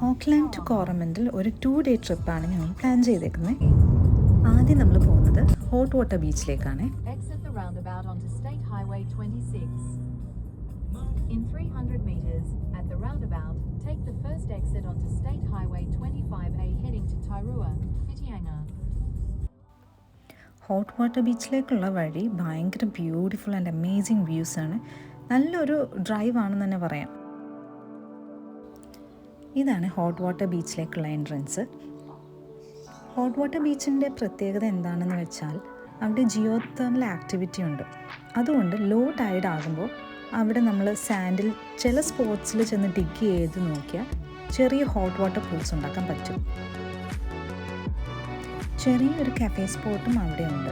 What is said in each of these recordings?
Oakland to കോറമൻഡൽ ഒരു 2-day ട്രിപ്പാണ് ഞങ്ങൾ പ്ലാൻ ചെയ്തേക്കുന്നത്. ആദ്യം നമ്മൾ പോകുന്നത് hot water ബീച്ചിലേക്കാണ്. In 300 meters at the roundabout, take the first exit onto State Highway 25A heading to Tairua, Whitianga. Hot water ബീച്ചിലേക്കുള്ള വഴി ഭയങ്കര ബ്യൂട്ടിഫുൾ ആൻഡ് അമേസിങ് വ്യൂസ് ആണ്. നല്ലൊരു ഡ്രൈവ് ആണെന്ന് തന്നെ പറയാം. ഇതാണ് ഹോട്ട് വാട്ടർ ബീച്ചിലേക്കുള്ള എൻട്രൻസ്. ഹോട്ട് വാട്ടർ ബീച്ചിൻ്റെ പ്രത്യേകത എന്താണെന്ന് വെച്ചാൽ അവിടെ ജിയോ തെർമൽ ആക്ടിവിറ്റി ഉണ്ട്. അതുകൊണ്ട് ലോ ടൈഡ് ആകുമ്പോൾ അവിടെ നമ്മൾ സാൻഡിൽ ചില സ്പോട്ട്സിൽ ചെന്ന് ഡിഗ് ചെയ്ത് നോക്കിയാൽ ചെറിയ ഹോട്ട് വാട്ടർ പൂൾസ് ഉണ്ടാക്കാൻ പറ്റും. ചെറിയൊരു കഫേ സ്പോട്ടും അവിടെ ഉണ്ട്.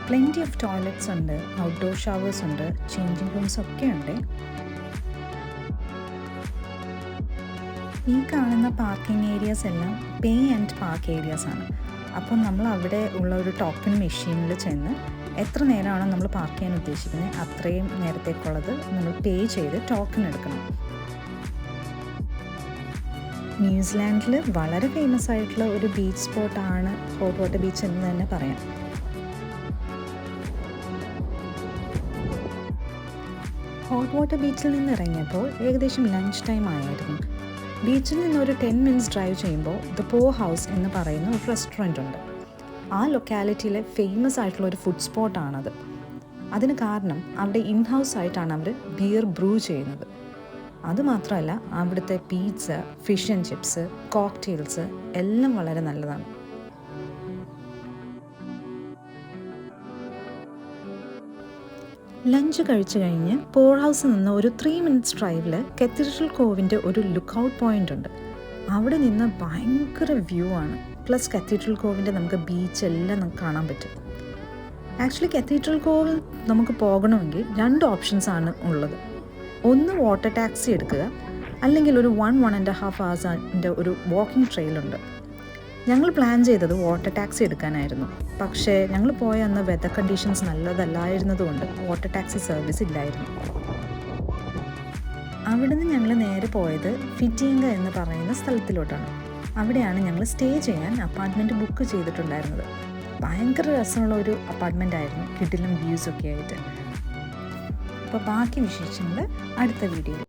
പ്ലെൻറ്റി ഓഫ് ടോയ്ലറ്റ്സ് ഉണ്ട്, ഔട്ട്ഡോർ ഷവേഴ്സ് ഉണ്ട്, ചേഞ്ചിങ് റൂംസ് ഒക്കെ ഉണ്ട്. ഈ കാണുന്ന പാർക്കിംഗ് ഏരിയാസ് എല്ലാം പേ ആൻഡ് പാർക്ക് ഏരിയാസ് ആണ്. അപ്പോൾ നമ്മൾ അവിടെ ഉള്ള ഒരു ടോക്കൺ മെഷീനിൽ ചെന്ന് എത്ര നേരമാണോ നമ്മൾ പാർക്ക് ചെയ്യാൻ ഉദ്ദേശിക്കുന്നത് അത്രയും നേരത്തേക്കുള്ളത് നമ്മൾ പേ ചെയ്ത് ടോക്കൺ എടുക്കണം. ന്യൂസിലാൻഡിൽ വളരെ ഫേമസ് ആയിട്ടുള്ള ഒരു ബീച്ച് സ്പോട്ടാണ് ഹോട്ട് വാട്ടർ ബീച്ച് എന്ന് തന്നെ പറയാം. ഹോട്ട് വാട്ടർ ബീച്ചിൽ നിന്ന് ഇറങ്ങിയപ്പോൾ ഏകദേശം ലഞ്ച് ടൈം ആയിരുന്നു. ബീച്ചിൽ നിന്ന് ഒരു 10 minutes ഡ്രൈവ് ചെയ്യുമ്പോൾ ദ പോ ഹൗസ് എന്ന് പറയുന്ന ഒരു റെസ്റ്റോറൻറ്റ് ഉണ്ട്. ആ ലൊക്കാലിറ്റിയിലെ ഫേമസ് ആയിട്ടുള്ള ഒരു ഫുഡ് സ്പോട്ടാണത്. അതിന് കാരണം അവിടെ ഇൻഹൗസ് ആയിട്ടാണ് അവർ ബിയർ ബ്രൂ ചെയ്യുന്നത്. അതുമാത്രമല്ല അവിടുത്തെ pizza, fish and chips, cocktails എല്ലാം വളരെ നല്ലതാണ്. ലഞ്ച് കഴിച്ചു കഴിഞ്ഞ് പോൾ ഹൗസിൽ നിന്ന് ഒരു 3 minutes ഡ്രൈവിൽ കത്തീഡ്രൽ കോവിൻ്റെ ഒരു ലുക്ക് ഔട്ട് പോയിൻ്റ് ഉണ്ട്. അവിടെ നിന്ന് ഭയങ്കര വ്യൂ ആണ്. പ്ലസ് കത്തീഡ്രൽ കോവിൻ്റെ നമുക്ക് ബീച്ച് എല്ലാം നമുക്ക് കാണാൻ പറ്റും. ആക്ച്വലി കത്തീഡ്രൽ കോവിൽ നമുക്ക് പോകണമെങ്കിൽ 2 ഓപ്ഷൻസ് ആണ് ഉള്ളത്. ഒന്ന് വാട്ടർ ടാക്സി എടുക്കുക, അല്ലെങ്കിൽ ഒരു 1.5 hours ഒരു വാക്കിംഗ് ട്രെയിലുണ്ട്. ഞങ്ങൾ പ്ലാൻ ചെയ്തത് വാട്ടർ ടാക്സി എടുക്കാനായിരുന്നു. പക്ഷേ ഞങ്ങൾ പോയ അന്ന് വെതർ കണ്ടീഷൻസ് നല്ലതല്ലായിരുന്നതുകൊണ്ട് വാട്ടർ ടാക്സി സർവീസ് ഇല്ലായിരുന്നു. അവിടെ നിന്ന് ഞങ്ങൾ നേരെ പോയത് ഫിറ്റിയങ്ക എന്ന് പറയുന്ന സ്ഥലത്തിലോട്ടാണ്. അവിടെയാണ് ഞങ്ങൾ സ്റ്റേ ചെയ്യാൻ അപ്പാർട്ട്മെൻറ്റ് ബുക്ക് ചെയ്തിട്ടുണ്ടായിരുന്നത്. ഭയങ്കര രസമുള്ള ഒരു അപ്പാർട്ട്മെൻ്റ് ആയിരുന്നു, കിടിലം വ്യൂസൊക്കെ ആയിട്ട്. അപ്പോൾ ബാക്കി വിശേഷങ്ങൾ അടുത്ത വീഡിയോയിൽ.